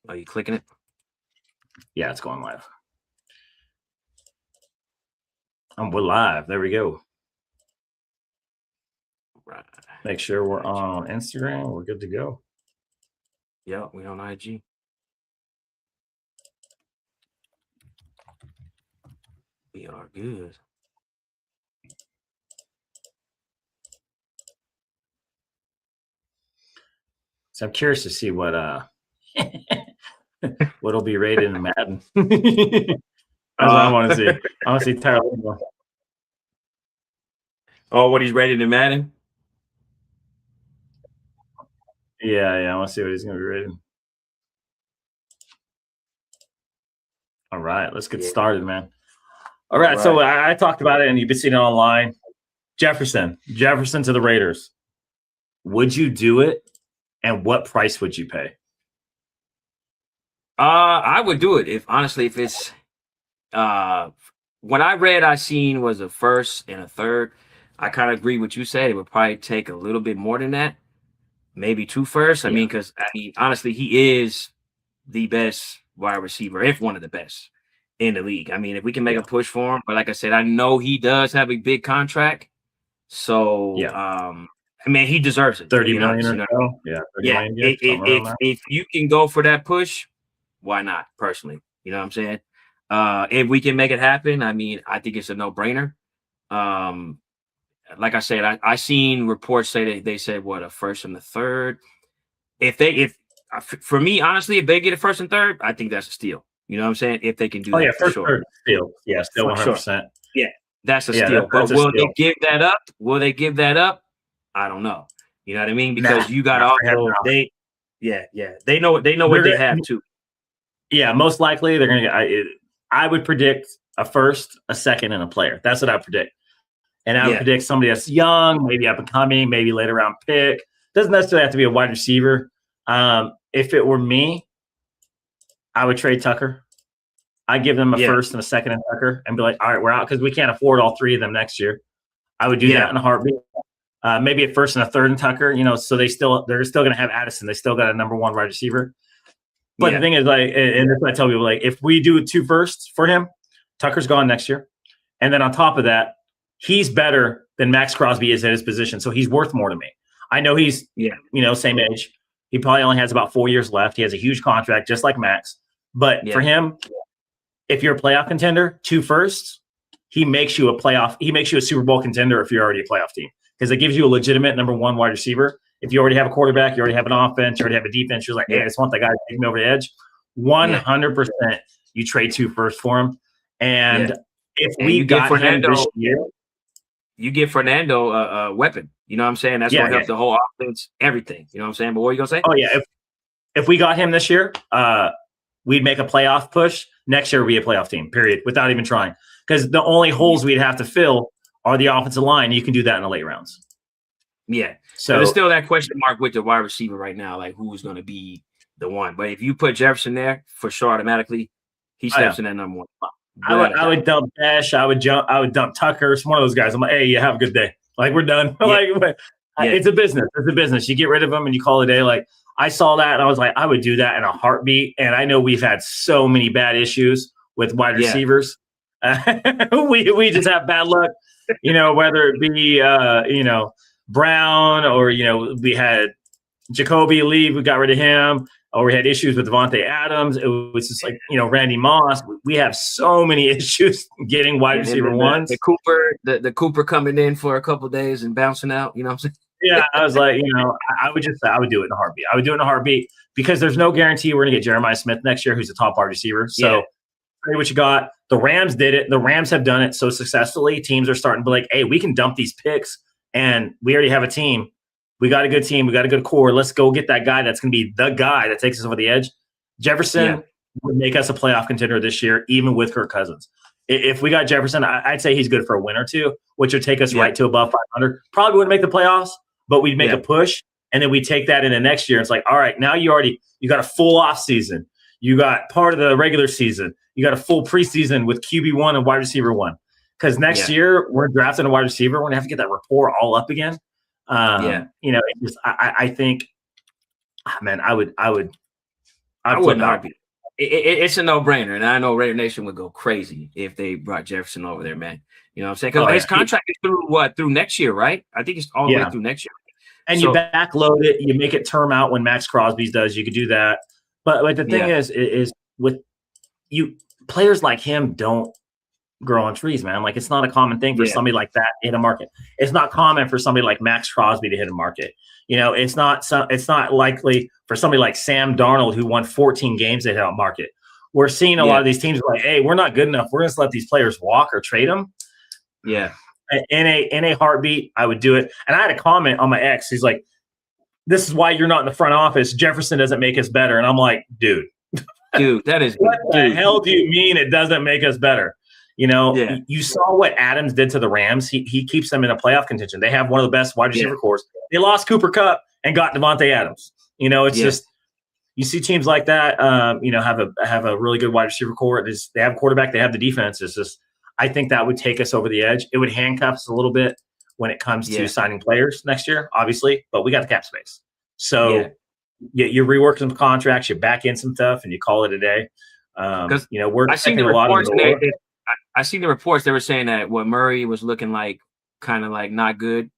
Are you clicking it? Yeah, it's going live. We're live. There we go. Right. Make sure we're on Instagram. We're good to go. Yeah, we on IG. We are good. So I'm curious to see what what'll be rated in Madden. That's what I want to see. I want to see Tyler. Oh, what he's rated in Madden? Yeah, I want to see what he's going to be rated. All right, let's get started, man. All right, so I talked about it, and you've been seeing it online. Jefferson to the Raiders. Would you do it, and what price would you pay? I would do it if it's when I seen was a first and a third. I kind of agree with what you said. It would probably take a little bit more than that, maybe 2 firsts. I mean, because honestly, he is the best wide receiver, if one of the best in the league. I mean, if we can make a push for him, but like I said, I know he does have a big contract, so I mean, he deserves it. 30 million or so. Yeah, if you can go for that push, why not? Personally, you know what I'm saying? If we can make it happen, I mean, I think it's a no-brainer. Like I said, I seen reports say that they said what, a first and a third. For me, honestly, if they get a first and third, I think that's a steal. You know what I'm saying? If they can do that, first third steal. Yeah, still 100%. Sure. Yeah, that's a steal. But will they give that up? Will they give that up? I don't know. You know what I mean? Because you got also they know what they have too. Yeah, most likely they're gonna get. I would predict a first, a second, and a player. That's what I predict. And I would predict somebody that's young, maybe up and coming, maybe later round pick. Doesn't necessarily have to be a wide receiver. If it were me, I would trade Tucker. I'd give them a first and a second and Tucker and be like, all right, we're out because we can't afford all three of them next year. I would do that in a heartbeat. Maybe a first and a third and Tucker, so they're still going to have Addison. They still got a number one wide receiver. But the thing is, like, and that's what I tell people, like, if we do 2 firsts for him, Tucker's gone next year. And then on top of that, he's better than Max Crosby is at his position. So he's worth more to me. I know he's, same age. He probably only has about 4 years left. He has a huge contract, just like Max. But for him, if you're a playoff contender, 2 firsts, he makes you a Super Bowl contender if you're already a playoff team. Because it gives you a legitimate number one wide receiver. If you already have a quarterback, you already have an offense, you already have a defense, you're like, hey, I just want that guy to take me over the edge. 100% you trade 2 firsts for him. And if we got Fernando this year, you give Fernando a weapon. You know what I'm saying? That's going to help the whole offense, everything. You know what I'm saying? But what are you going to say? Oh, yeah. If we got him this year, we'd make a playoff push. Next year, we'd be a playoff team, period, without even trying. Because the only holes we'd have to fill are the offensive line. You can do that in the late rounds. Yeah. So there's still that question mark with the wide receiver right now, like who's going to be the one. But if you put Jefferson there, for sure, automatically, he steps in that number one spot. I would dump Dash. I would dump Tucker. It's one of those guys. I'm like, hey, you have a good day. Like, we're done. It's a business. It's a business. You get rid of them and you call it a day. Like, I saw that and I was like, I would do that in a heartbeat. And I know we've had so many bad issues with wide receivers. We just have bad luck, whether it be, Brown or, we had Jacoby leave. We got rid of him. Or we had issues with Devontae Adams. It was just like, Randy Moss. We have so many issues getting wide receiver ones. The Cooper coming in for a couple of days and bouncing out. You know what I'm saying? Yeah, I was like, I would do it in a heartbeat. I would do it in a heartbeat because there's no guarantee we're going to get Jeremiah Smith next year, who's a top wide receiver. So say what you got. The Rams did it. The Rams have done it so successfully. Teams are starting to be like, hey, we can dump these picks, and we already have a team. We got a good team. We got a good core. Let's go get that guy that's going to be the guy that takes us over the edge. Jefferson would make us a playoff contender this year, even with Kirk Cousins. If we got Jefferson, I'd say he's good for a win or two, which would take us right to above 500. Probably wouldn't make the playoffs, but we'd make a push, and then we take that into next year. It's like, all right, now you got a full off season. You got part of the regular season. You got a full preseason with QB1 and wide receiver 1. Because next year we're drafting a wide receiver. We're going to have to get that rapport all up again. I think, man, I would I'd I flip wouldn't out. argue. It's a no-brainer, and I know Raider Nation would go crazy if they brought Jefferson over there, man. You know what I'm saying? Because Oh his yeah, contract is through what? Through next year, right? I think it's all the way yeah. through next year. And you So backload it, you make it term out when Max Crosby's does. You could do that, but the thing yeah, is with you players like him don't grow on trees, man. Like it's not a common thing for yeah, somebody like that to hit a market. It's not common for somebody like Max Crosby to hit a market. You know, it's not likely for somebody like Sam Darnold who won 14 games to hit a market. We're seeing a lot yeah, of these teams like, hey, we're not good enough. We're going to let these players walk or trade them. yeah. In a heartbeat, I would do it. And I had a comment on my ex. He's like, "This is why you're not in the front office. Jefferson doesn't make us better." And I'm like, "Dude, Dude, that is what the dude. hell do you mean it doesn't make us better?" You know, Yeah, you saw what Adams did to the Rams. He keeps them in a playoff contention. They have one of the best wide receiver cores. They lost Cooper Kupp and got Devontae Adams. You know, it's just you see teams like that. You know, have a really good wide receiver core. They have a quarterback. They have the defense. It's just I think that would take us over the edge. It would handcuff us a little bit when it comes to signing players next year, obviously. But we got the cap space, so you rework some contracts, you back in some stuff, and you call it a day. Because You know, we're I seen expecting the a lot of reports. the I seen the reports. They were saying that what Murray was looking like, kind of like not good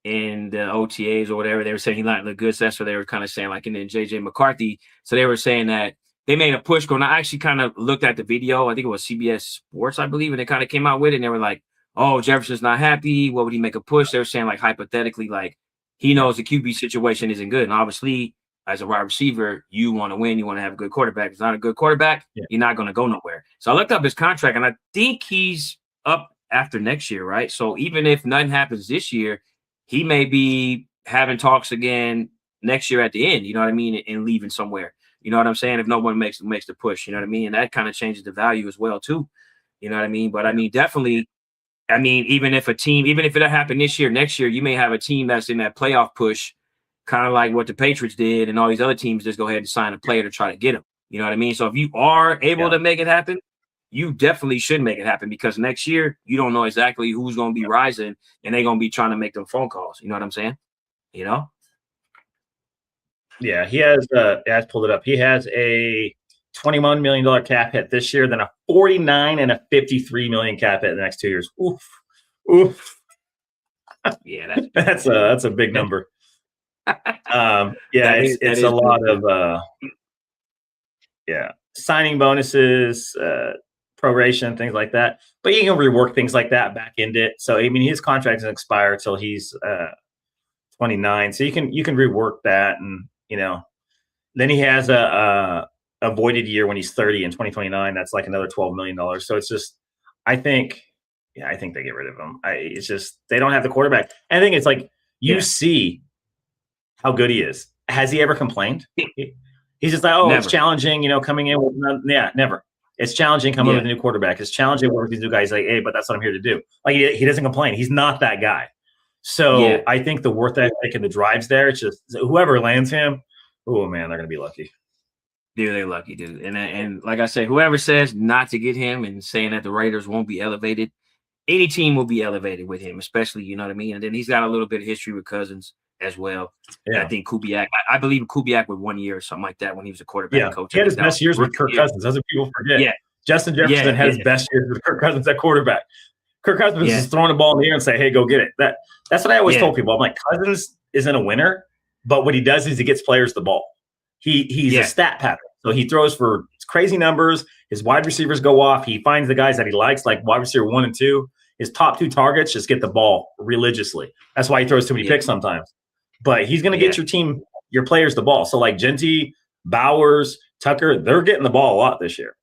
in the OTAs or whatever. They were saying he not look good. So that's what they were kind of saying. Like, and then JJ McCarthy. So they were saying that they made a push going. I actually kind of looked at the video. I think it was CBS Sports, I believe, and they kind of came out with it. And they were like, "Oh, Jefferson's not happy. What would he make a push?" They were saying like hypothetically, like he knows the QB situation isn't good, and obviously, as a wide receiver, you want to win. You want to have a good quarterback. If it's not a good quarterback, you're not going to go nowhere. So I looked up his contract, and I think he's up after next year, right? So even if nothing happens this year, he may be having talks again next year at the end. You know what I mean? And leaving somewhere. You know what I'm saying? If no one makes the push, you know what I mean? And that kind of changes the value as well, too. You know what I mean? But I mean, definitely. I mean, even if it don't happen this year, next year, you may have a team that's in that playoff push, kind of like what the Patriots did, and all these other teams just go ahead and sign a player to try to get him. You know what I mean? So if you are able to make it happen, you definitely should make it happen because next year you don't know exactly who's going to be rising, and they're going to be trying to make them phone calls. You know what I'm saying? You know? Yeah, he has. As pulled it up. He has a $21 million cap hit this year, then a 49 and a 53 million cap hit in the next 2 years. Oof, oof. Yeah, that's a big number. It's a lot of signing bonuses, proration, things like that. But you can rework things like that back into it. So I mean, his contract doesn't expire till he's 29. So you can rework that, and you know, then he has a voided year when he's 30 in 2029. That's like another $12 million. So it's just, I think they get rid of him. It's just they don't have the quarterback. And I think it's like you see how good he is. Has he ever complained? He's just like, never. It's challenging, you know, coming in with never. It's challenging coming with a new quarterback. It's challenging working with these new guys. Like, hey, but that's what I'm here to do. Like he doesn't complain. He's not that guy. So I think the worth ethic and the drives there. It's just whoever lands him. Oh man, they're gonna be lucky. Dude, they're lucky, dude. And like I said, whoever says not to get him and saying that the Raiders won't be elevated, any team will be elevated with him, especially, you know what I mean? And then he's got a little bit of history with Cousins as well. Yeah. I think Kubiak, I believe Kubiak with 1 year or something like that when he was a quarterback coach. He had his best years with Kirk Cousins. That's what people forget. Yeah. Justin Jefferson had his best years with Kirk Cousins at quarterback. Kirk Cousins is throwing the ball in the air and say, hey, go get it. That's what I always told people. I'm like, Cousins isn't a winner, but what he does is he gets players the ball. He's a stat pattern. So he throws for crazy numbers. His wide receivers go off. He finds the guys that he likes, like wide receiver 1 and 2. His top 2 targets just get the ball religiously. That's why he throws too many picks sometimes. But he's going to get your team, your players the ball. So like Genty, Bowers, Tucker, they're getting the ball a lot this year.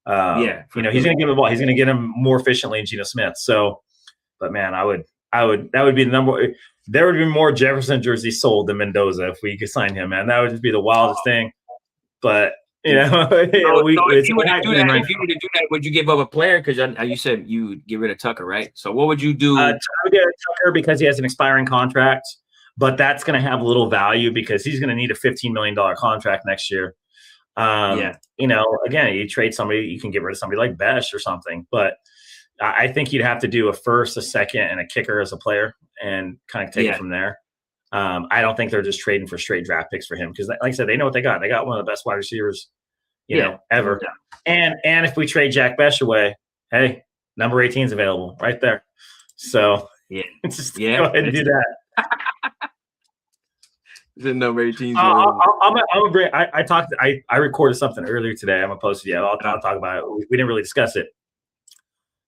You know, he's going to give him the ball. He's going to get him more efficiently in Geno Smith. So, but man, that would be the number. There would be more Jefferson jerseys sold than Mendoza if we could sign him, man. That would just be the wildest thing. But you know, if you were to do that, would you give up a player? Because you said you would get rid of Tucker, right? So what would you do? I would get Tucker because he has an expiring contract, but that's going to have little value because he's going to need a $15 million contract next year. You know, again, you trade somebody, you can get rid of somebody like Besh or something, but I think you'd have to do a first, a second, and a kicker as a player and kind of take it from there. I don't think they're just trading for straight draft picks for him because, like I said, they know what they got. They got one of the best wide receivers ever. And if we trade Jack Bech away, hey, number 18 is available right there. So just go ahead and do that. The number 18. I'm gonna bring. I recorded something earlier today. I'm gonna post it. Yeah, I'll talk about it. We didn't really discuss it.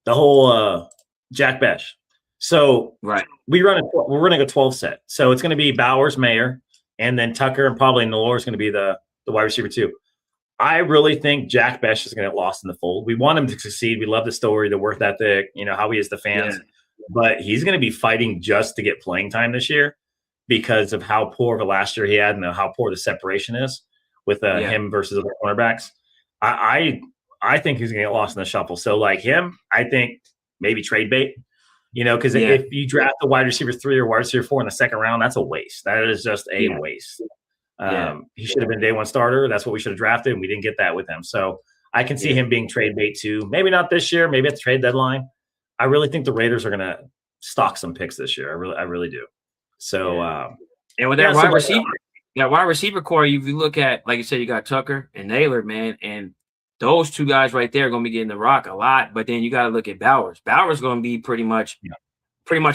The whole Jack Bech. So we're running a 12 set. So it's going to be Bowers, Mayer, and then Tucker, and probably Nailor is going to be the wide receiver too. I really think Jack Bech is going to get lost in the fold. We want him to succeed. We love the story, the work ethic, how he is to fans. But he's going to be fighting just to get playing time this year because of how poor of a last year he had and how poor the separation is with him versus other cornerbacks. I think he's going to get lost in the shuffle. So like him, I think maybe trade bait. Because if you draft a wide receiver 3 or wide receiver 4 in the second round, that's a waste. That is just a waste. He should have been day one starter. That's what we should have drafted, and we didn't get that with him. So I can see him being trade bait too. Maybe not this year. Maybe at the trade deadline. I really think the Raiders are going to stock some picks this year. I really do. So and with that wide receiver core, if you look at, like you said, you got Tucker and Nailor, man, and those two guys right there are going to be getting the rock a lot. But then you got to look at Bowers. Bowers going to be pretty much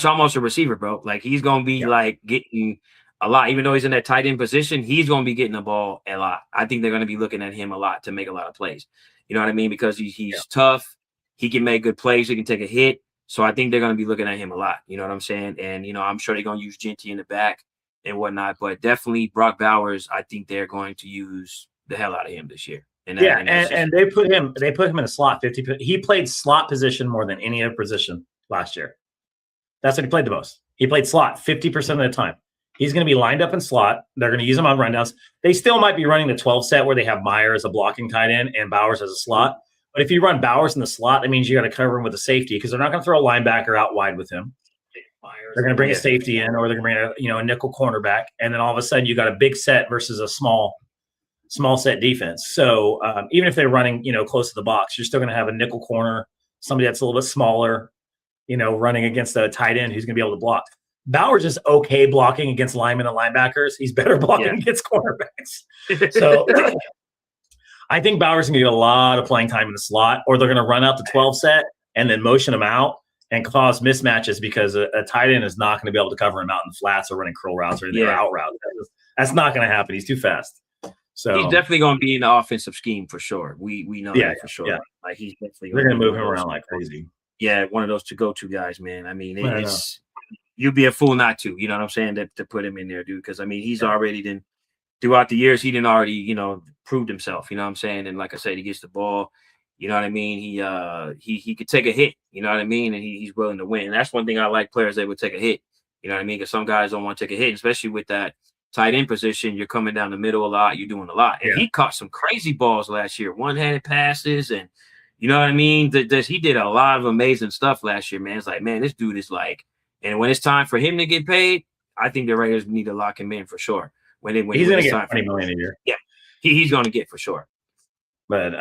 almost a receiver, bro. Like he's going to be like getting a lot, even though he's in that tight end position. He's going to be getting the ball a lot. I think they're going to be looking at him a lot to make a lot of plays. You know what I mean? Because he's tough. He can make good plays. He can take a hit. So I think they're going to be looking at him a lot. You know what I'm saying? And, I'm sure they're going to use Genty in the back and whatnot. But definitely Brock Bowers, I think they're going to use the hell out of him this year. And they put him in a slot 50. He played slot position more than any other position last year. That's what he played the most. He played slot 50% of the time. He's going to be lined up in slot. They're going to use him on rundowns. They still might be running the 12 set where they have Meyer as a blocking tight end and Bowers as a slot. But if you run Bowers in the slot, that means you got to cover him with a safety because they're not going to throw a linebacker out wide with him. They're going to bring a safety in, or they're going to bring a nickel cornerback, and then all of a sudden you got a big set versus a small set defense. So even if they're running, close to the box, you're still going to have a nickel corner, somebody that's a little bit smaller, running against a tight end who's going to be able to block. Bowers is okay blocking against linemen and linebackers. He's better blocking against cornerbacks. So I think Bowers is going to get a lot of playing time in the slot, or they're going to run out the 12 set and then motion him out and cause mismatches because a tight end is not going to be able to cover him out in the flats or running curl routes or anything or out routes. That's not going to happen. He's too fast. So he's definitely going to be in the offensive scheme for sure. We know that for sure. Yeah. Like he's definitely they're going to move him around like crazy. Yeah, one of those to-go-to guys, man. I mean, you'd be a fool not to. You know what I'm saying? To put him in there, dude. Because I mean, he's already done throughout the years. He didn't already, proved himself. You know what I'm saying? And like I said, he gets the ball. You know what I mean? He could take a hit. You know what I mean? And he's willing to win. And that's one thing I like, players that would take a hit. You know what I mean? Because some guys don't want to take a hit, especially with that tight end position. You're coming down the middle a lot. You're doing a lot. And he caught some crazy balls last year, one-handed passes, and you know what I mean? He did a lot of amazing stuff last year, man. It's like, man, this dude is like, and when it's time for him to get paid, I think the Raiders need to lock him in for sure. When he's going to get $20 million a year. Yeah, he's going to get for sure. But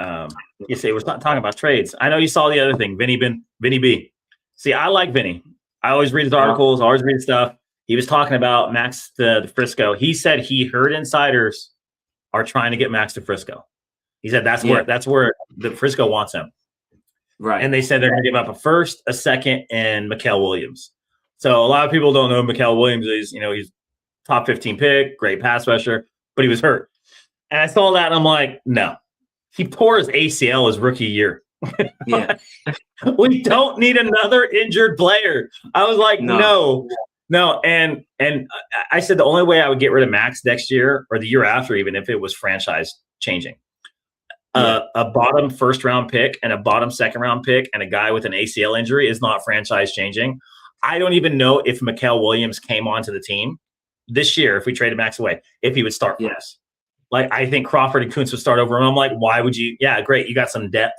you see, we're not talking about trades. I know you saw the other thing, Vinny B. See, I like Vinny. I always read his articles, always read his stuff. He was talking about Max to Frisco. He said he heard insiders are trying to get Max to Frisco. He said that's where the Frisco wants him. Right. And they said they're going to give up a first, a second, and Mikael Williams. So a lot of people don't know Mikael Williams is, he's top 15 pick, great pass rusher, but he was hurt. And I saw that and I'm like, no. He tore his ACL his rookie year. Yeah. We don't need another injured player. I was like, no. And I said the only way I would get rid of Max next year or the year after, even if it was franchise changing, a bottom first round pick and a bottom second round pick and a guy with an ACL injury is not franchise changing. I don't even know if Mikael Williams came onto the team this year, if we traded Max away, if he would start for us. Like, I think Crawford and Kuntz would start over him. I'm like, why would you? Yeah, great. You got some depth,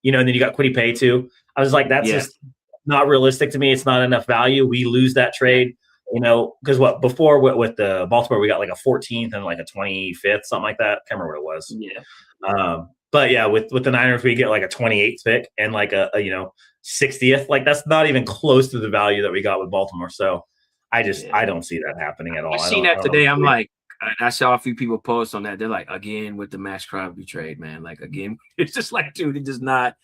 and then you got Kwity Paye too. I was like, that's just not realistic to me. It's not enough value. We lose that trade, because before with the Baltimore, we got like a 14th and like a 25th, something like that. I can't remember what it was. Yeah. But yeah, with the Niners, we get like a 28th pick and like a 60th. Like, that's not even close to the value that we got with Baltimore. So I don't see that happening at all. I seen that today. I'm like, I saw a few people post on that. They're like, again with the Max Crosby trade, man. Like again, it's just like, dude, it does not.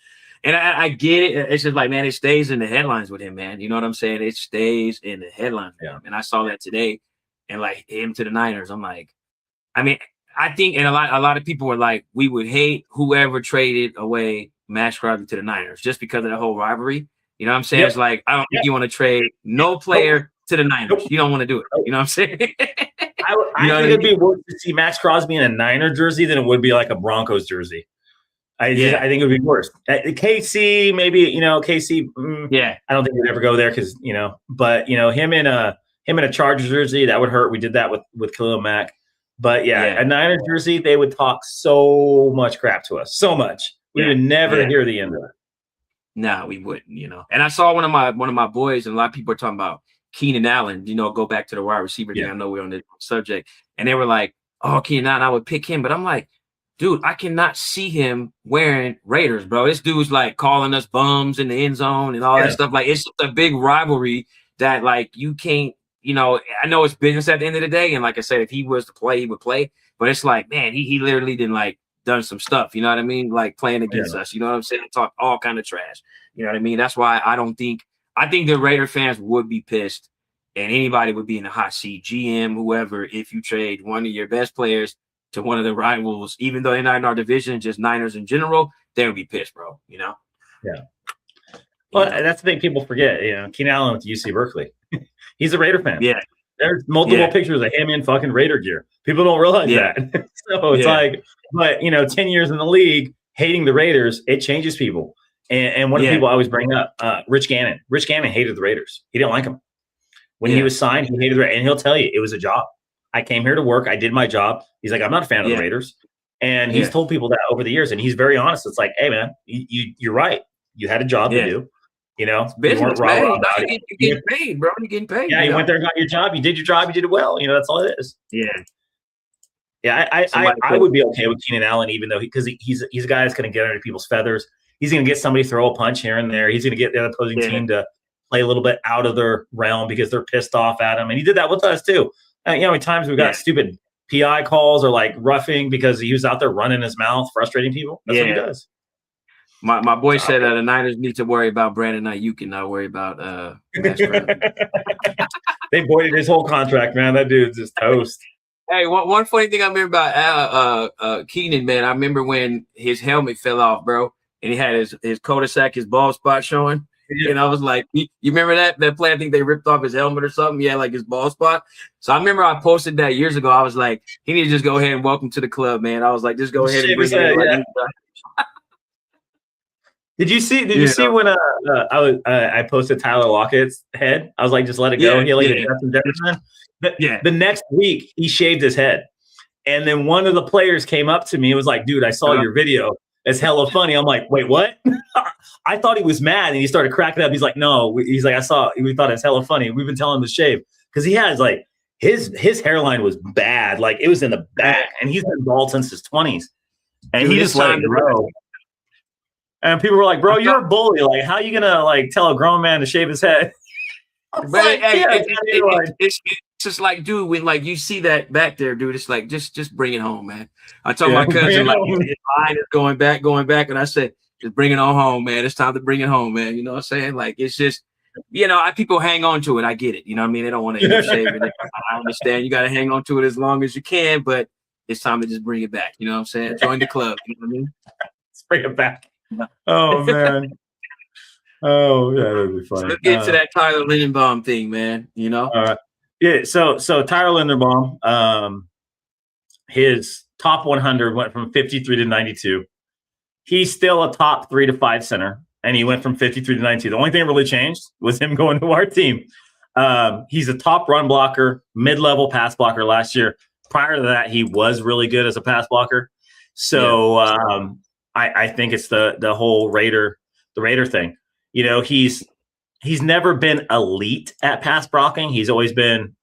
And I get it. It's just like, man, it stays in the headlines with him, man. You know what I'm saying? It stays in the headlines with him. And I saw that today, and like him to the Niners. I'm like, I mean, I think, and a lot of people were like, we would hate whoever traded away Max Crosby to the Niners just because of the whole rivalry. You know what I'm saying? Yep. It's like, I don't think you want to trade no player to the Niners. You don't want to do it. You know what I'm saying? I think it'd be worse to see Max Crosby in a Niner jersey than it would be like a Broncos jersey. I think it would be worse. KC, maybe, KC. I don't think we'd ever go there because, but him in a Chargers jersey, that would hurt. We did that with Khalil Mack. But a Niners jersey, they would talk so much crap to us, so much. We would never hear the end of it. No, we wouldn't, And I saw one of my boys, and a lot of people are talking about Keenan Allen, go back to the wide receiver thing. I know we're on this subject. And they were like, oh, Keenan Allen, I would pick him. But I'm like, dude, I cannot see him wearing Raiders, bro. This dude's like calling us bums in the end zone and all that stuff. Like, it's just a big rivalry that, like, you can't, I know it's business at the end of the day. And like I said, if he was to play, he would play. But it's like, man, he literally done some stuff. You know what I mean? Like playing against us. You know what I'm saying? Talk all kind of trash. You know what I mean? That's why I think the Raider fans would be pissed, and anybody would be in the hot seat, GM, whoever, if you trade one of your best players to one of the rivals, even though they're not in our division, just Niners in general, they would be pissed, bro. Yeah. Well, that's the thing people forget. Keenan Allen with UC Berkeley. He's a Raider fan. Yeah. There's multiple pictures of him in fucking Raider gear. People don't realize that. So it's like, but 10 years in the league, hating the Raiders, it changes people. And one of the people I always bring up, Rich Gannon. Rich Gannon hated the Raiders. He didn't like them. When he was signed, he hated the Raiders. And he'll tell you, it was a job. I came here to work. I did my job. He's like, I'm not a fan of the Raiders. And he's told people that over the years. And he's very honest. It's like, hey, man, you're right. You had a job to do. It's business, man. You're getting paid, bro. You're getting paid. Yeah, you went there and got your job. You did your job. You did it well. That's all it is. Yeah, I would be okay with Keenan Allen, even though he's a guy that's going to get under people's feathers. He's going to get somebody to throw a punch here and there. He's going to get the opposing team to play a little bit out of their realm because they're pissed off at him. And he did that with us too. At times we've got stupid PI calls or like roughing because he was out there running his mouth, frustrating people. That's what he does. My boy said the Niners need to worry about Brandon Ayuk and not worry about Max Crosby. They voided his whole contract, man. That dude's just toast. Hey, one funny thing I remember about Keenan, man. I remember when his helmet fell off, bro, and he had his cul-de-sac, his bald spot showing. Yeah. And I was like, you remember that play? I think they ripped off his helmet or something. Yeah, like his bald spot. So I remember I posted that years ago. I was like, he need to just go ahead and welcome to the club, man. I was like, just go ahead and bring it. Did you see when I posted Tyler Lockett's head? I was like, just let it go. The next week he shaved his head. And then one of the players came up to me and was like, dude, I saw your video. It's hella funny. I'm like, wait, what? I thought he was mad and he started cracking up. He's like, no, we thought it's hella funny. We've been telling him to shave because he has like his hairline was bad. Like it was in the back and he's been bald since his 20s. And he just let it grow. And people were like, bro, you're a bully. Like, how are you going to like tell a grown man to shave his head? It's just like, dude, when like you see that back there, dude, it's like just bring it home, man. I told my cousin like his line is going back, and I said, just bring it on home, man. It's time to bring it home, man. You know what I'm saying? Like it's just, people hang on to it. I get it. You know what I mean? They don't want to end up shaving it. I understand. You got to hang on to it as long as you can, but it's time to just bring it back. You know what I'm saying? Join the club. You know what I mean? Let's bring it back. Oh man. Oh yeah, that'd be funny. So let's get to that Tyler Linderbaum thing, man. All right. Yeah. So Tyler Linderbaum, his top 100 went from 53 to 92. He's still a top 3 to 5 center, and he went from 53 to 92. The only thing that really changed was him going to our team. He's a top run blocker, mid-level pass blocker last year. Prior to that, he was really good as a pass blocker. So I think it's the whole Raider thing. He's never been elite at pass blocking. He's always been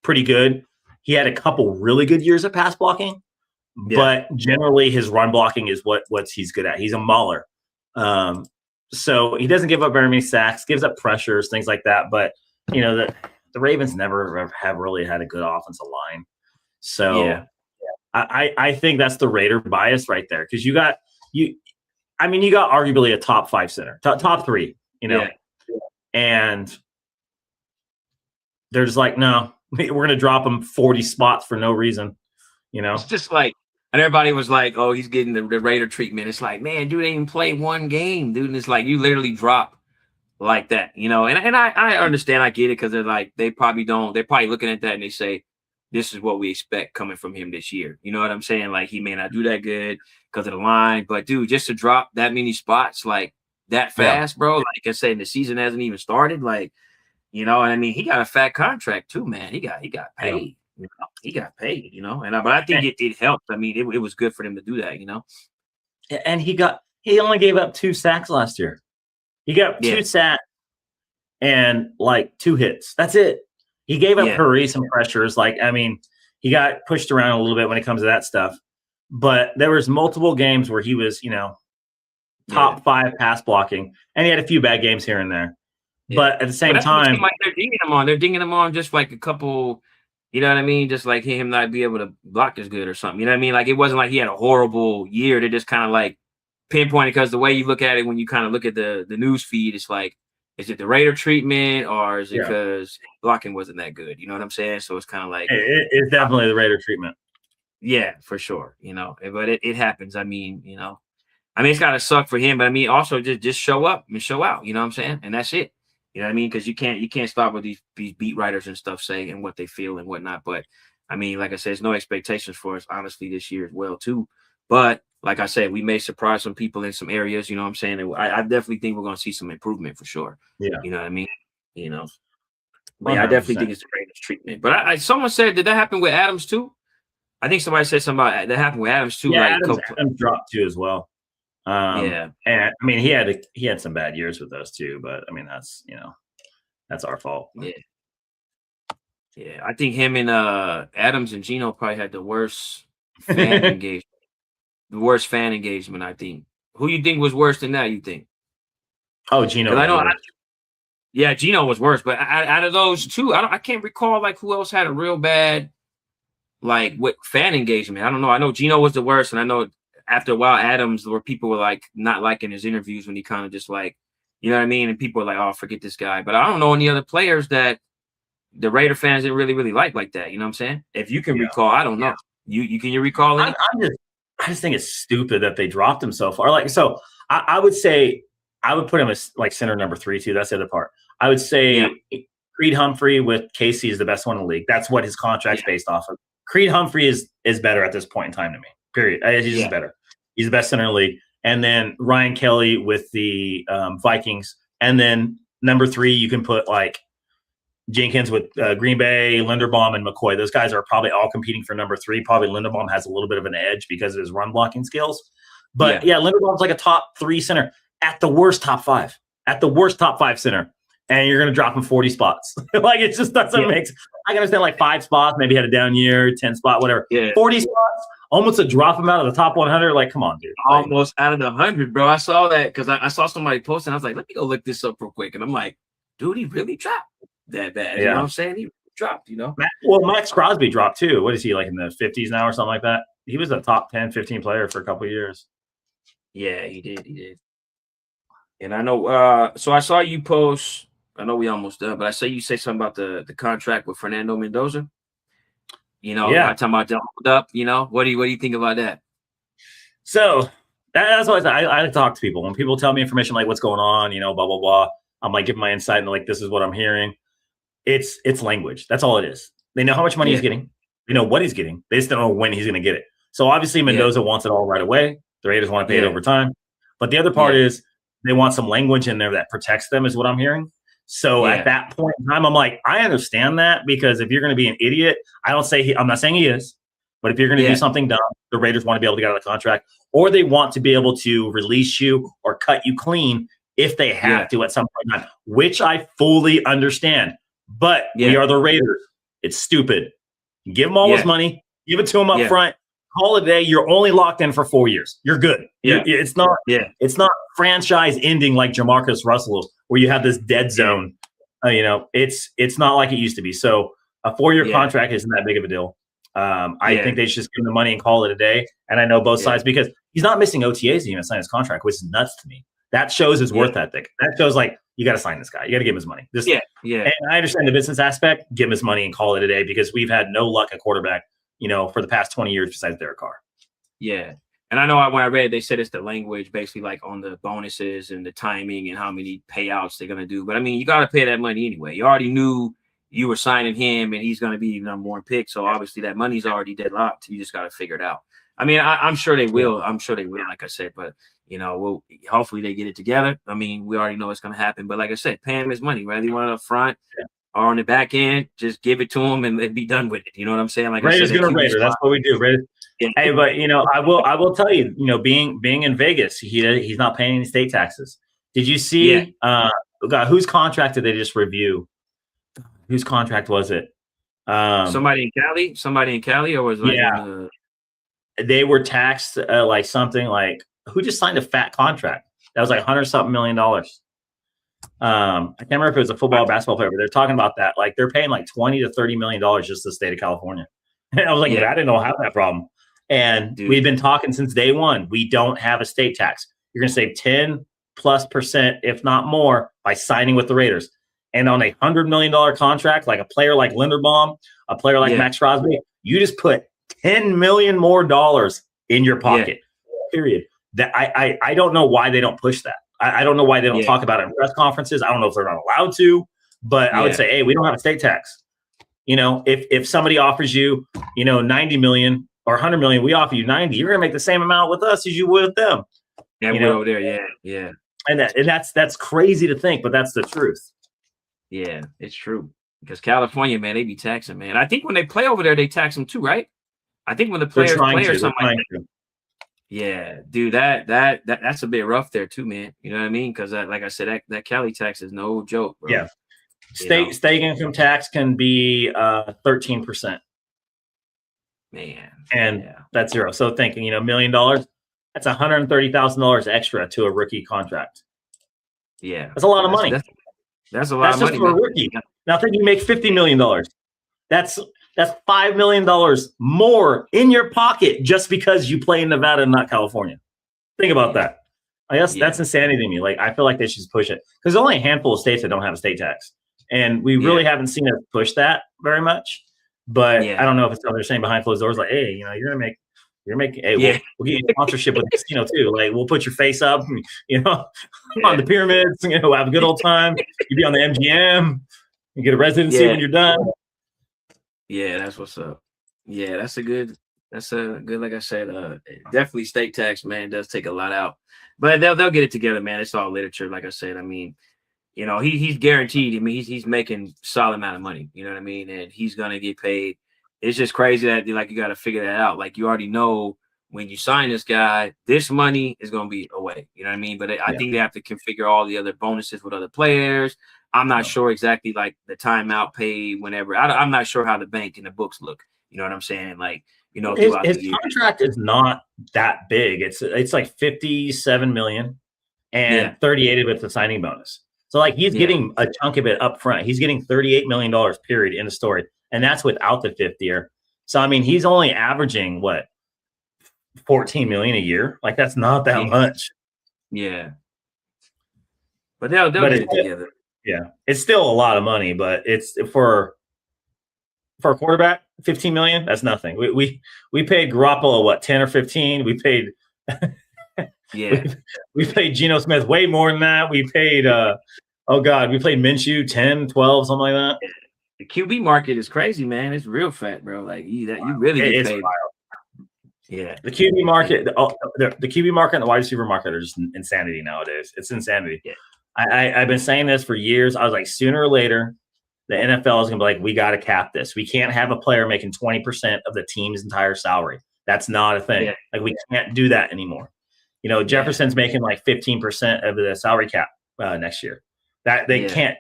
pretty good. He had a couple really good years at pass blocking, but generally his run blocking is what he's good at. He's a mauler. So he doesn't give up very many sacks, gives up pressures, things like that. But the Ravens never have really had a good offensive line. So I think that's the Raider bias right there, because you got arguably a top 5 center, top 3, and they're just like, no, we're going to drop him 40 spots for no reason. It's just like, and everybody was like, oh, he's getting the Raider treatment. It's like, man, dude didn't even play one game, dude. And it's like, you literally drop like that, and I understand, I get it, because they're like, they're probably looking at that and they say, this is what we expect coming from him this year. You know what I'm saying? Like, he may not do that good because of the line, but dude, just to drop that many spots like that fast, bro, like I said, the season hasn't even started. Like, and I mean, he got a fat contract too, man. He got paid. He got paid, but I think it helped. I mean, it was good for them to do that, And he only gave up 2 sacks last year. He got 2 sacks and like 2 hits. That's it. He gave up Hurry some pressures. Like, I mean, he got pushed around a little bit when it comes to that stuff. But there was multiple games where he was, top 5 pass blocking, and he had a few bad games here and there. Yeah. But at the same time, like they're dinging him on just like a couple. You know what I mean? Just like him not be able to block as good or something. You know what I mean? Like, it wasn't like he had a horrible year. They just kind of like pinpointed, because the way you look at it when you kind of look at the news feed, it's like, is it the Raider treatment, or is it because blocking wasn't that good? You know what I'm saying? So it's kind of like, it's definitely the Raider treatment. Yeah, for sure. But it happens. I mean, it's got to suck for him, but I mean, also just show up and show out. You know what I'm saying? And that's it. You know what I mean? Because you can't stop what these beat writers and stuff say and what they feel and whatnot. But I mean, like I said, there's no expectations for us, honestly, this year as well, too. But like I said, we may surprise some people in some areas. You know what I'm saying? And I definitely think we're going to see some improvement for sure. Yeah. You know what I mean? But I definitely think it's the greatest treatment. But someone said, did that happen with Adams too? I think somebody said something about that happened with Adams too. Yeah, Adams dropped too as well. And I mean, he had some bad years with us too, but I mean, that's our fault. Yeah. I think him and Adams and Geno probably had the worst fan engagement. The worst fan engagement, I think. Who you think was worse than that? You think? Oh, Geno. Geno was worse. But out of those two, I can't recall like who else had a real bad like with fan engagement. I don't know. I know Geno was the worst, and I know after a while Adams, where people were like not liking his interviews when he kind of just like, you know what I mean? And people were like, oh, forget this guy. But I don't know any other players that the Raider fans didn't really like that. You know what I'm saying? If you can recall, I don't know. Can you recall any? I just think it's stupid that they dropped him so far. Like, so I would say I would put him as like center number 3 too. That's the other part. I would say Creed Humphrey with Casey is the best one in the league. That's what his contract's based off of. Creed Humphrey is better at this point in time to me. Period. He's just better. He's the best center in the league. And then Ryan Kelly with the Vikings. And then number 3, you can put like Jenkins with Green Bay, Linderbaum, and McCoy. Those guys are probably all competing for number 3. Probably Linderbaum has a little bit of an edge because of his run blocking skills. But Linderbaum's like a top 3 center at the worst top 5. At the worst top 5 center. And you're going to drop him 40 spots. Like, it just doesn't make sense. I can understand like 5 spots, maybe had a down year, 10 spot, whatever. 40 spots, almost a drop him out of the top 100. Like, come on, dude. Almost out of the 100, bro. I saw that because I saw somebody posting. I was like, let me go look this up real quick. And I'm like, dude, he really dropped that bad. You know what I'm saying? He dropped, Well, Max Crosby dropped too. What is he, like in the 50s now or something like that? He was a top 10, 15 player for a couple of years. Yeah, he did. And I know, so I saw you post, I know we almost done, but I saw you say something about the contract with Fernando Mendoza. I'm talking about the hold up, what do you think about that? So that's what I talk to people. When people tell me information like what's going on, blah, blah, blah, I'm like, give my insight and like, this is what I'm hearing. It's language. That's all it is. They know how much money he's getting. They know what he's getting. They just don't know when he's going to get it. So obviously Mendoza wants it all right away. The Raiders want to pay it over time. But the other part is they want some language in there that protects them is what I'm hearing. So at that point in time, I'm like, I understand that, because if you're going to be an idiot, I'm not saying he is, but if you're going to do something dumb, the Raiders want to be able to get out of the contract, or they want to be able to release you or cut you clean if they have to at some point in time, which I fully understand. But we are the Raiders. It's stupid. Give them all his money. Give it to them up front. Call it a day. You're only locked in for 4 years. You're good. It's not. It's not franchise ending like Jamarcus Russell, where you have this dead zone. It's not like it used to be. So a 4-year contract isn't that big of a deal. I think they should just give him the money and call it a day. And I know both sides because he's not missing OTAs to even sign his contract, which is nuts to me. That shows his worth ethic. That shows like you got to sign this guy. You got to give him his money. And I understand the business aspect. Give him his money and call it a day because we've had no luck at quarterback, for the past 20 years besides Derek Carr. Yeah. And I know when I read, they said it's the language basically like on the bonuses and the timing and how many payouts they're going to do. But I mean, you got to pay that money anyway. You already knew you were signing him and he's going to be the number one pick. So obviously that money's already deadlocked. You just got to figure it out. I mean, I'm sure they will. I'm sure they will, like I said, but hopefully they get it together. I mean, we already know it's going to happen, but like I said, pay him his money, whether you want it up front or on the back end, just give it to him and be done with it. You know what I'm saying? Like Raiders gonna Raider. That's what we do. Raiders. Hey, but I will tell you, being in Vegas, he's not paying any state taxes. Did you see? Whose contract did they just review? Whose contract was it? Somebody in Cali, or was it like they were taxed like something like who just signed a fat contract that was like $100-something million. I can't remember if it was a football or basketball player, but they're talking about that. Like they're paying like $20 to $30 million just to the state of California. And I was like, I didn't know I have that problem. And we've been talking since day one. We don't have a state tax. You're going to save 10+%, if not more, by signing with the Raiders. And on a $100 million contract, like a player like Linderbaum, a player like Max Crosby, you just put $10 million more in your pocket. Period. That I don't know why they don't push that. I don't know why they don't talk about it in press conferences. I don't know if they're not allowed to, but I would say, hey, we don't have a state tax. If somebody offers you, 90 million or 100 million, we offer you 90, you're going to make the same amount with us as you would with them. Yeah, we're over there. Yeah. And that's crazy to think, but that's the truth. Yeah, it's true. Because California, man, they be taxing, man. I think when they play over there, they tax them too, right? I think when the players play or something like that. Yeah, dude, that's a bit rough there too, man. You know what I mean? Because like I said, that Cali tax is no joke, bro. Yeah. State income tax can be 13%. Man. And that's zero. So thinking, $1 million, that's $130,000 extra to a rookie contract. Yeah. That's a lot of money. That's a lot of money. That's just for a rookie. Now think you make $50 million. That's $5 million more in your pocket just because you play in Nevada and not California. Think about that. I guess that's insanity to me. Like, I feel like they should push it because there's only a handful of states that don't have a state tax. And we really haven't seen it push that very much. But I don't know if it's something they're saying behind closed doors, like, hey, you're making, hey, we'll get you a sponsorship with the casino too. Like, we'll put your face up, on the pyramids, have a good old time. You be on the MGM, you get a residency when you're done. Yeah, that's what's up. Yeah, that's a good, like I said, definitely state tax, man, does take a lot out. But they'll get it together, man. It's all literature, like I said. I mean, he's guaranteed. I mean, he's making solid amount of money. You know what I mean? And he's gonna get paid. It's just crazy that you got to figure that out. Like you already know when you sign this guy, this money is gonna be away. You know what I mean? But I think they have to configure all the other bonuses with other players. I'm not sure exactly like the timeout pay whenever. I'm not sure how the bank and the books look. You know what I'm saying? Like his contract is not that big. It's like 57 million and 38 with the signing bonus. So like he's getting a chunk of it up front. He's getting $38 million period in the story. And that's without the fifth year. So, I mean, he's only averaging 14 million a year. Like that's not that much. Yeah. But they'll get it together. Yeah. It's still a lot of money, but it's for a quarterback, 15 million, that's nothing. We paid Garoppolo 10 or 15. We paid we paid Geno Smith way more than that. We paid we played Minshew 10, 12, something like that. The QB market is crazy, man. It's real fat, bro. Like you really get paid. Wild. Yeah. The QB market, the QB market and the wide receiver market are just insanity nowadays. It's insanity. Yeah. I've been saying this for years. I was like, sooner or later, the NFL is going to be like, we got to cap this. We can't have a player making 20% of the team's entire salary. That's not a thing. Yeah. Like, we can't do that anymore. Jefferson's making like 15% of the salary cap next year. That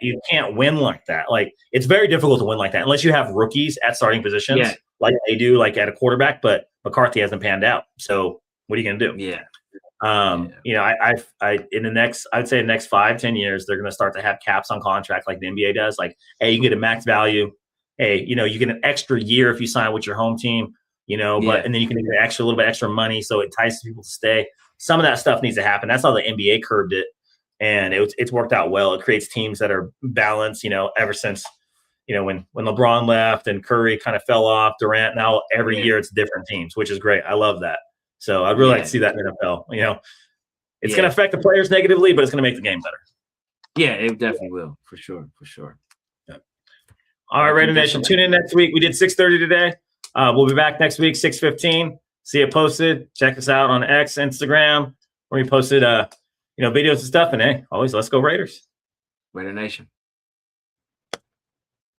you can't win like that. Like, it's very difficult to win like that unless you have rookies at starting positions like they do, like at a quarterback. But McCarthy hasn't panned out. So what are you going to do? Yeah. In the next, I'd say the next 5-10 years, they're going to start to have caps on contract like the NBA does. Like, hey, you can get a max value, hey, you get an extra year if you sign with your home team, but and then you can get a little bit extra money, so it entices people to stay. Some of that stuff needs to happen. That's how the NBA curved it, and it's worked out well. It creates teams that are balanced. Ever since when LeBron left and Curry kind of fell off, Durant, now every year it's different teams, which is great. I love that. So I'd really like to see that in the NFL. It's going to affect the players negatively, but it's going to make the game better. Yeah, it definitely will, for sure. Yeah. All right, Raider Nation, tune in next week. We did 6:30 today. We'll be back next week, 6:15. See it posted. Check us out on X, Instagram, where we posted videos and stuff. And hey, always let's go Raiders. Raider Nation.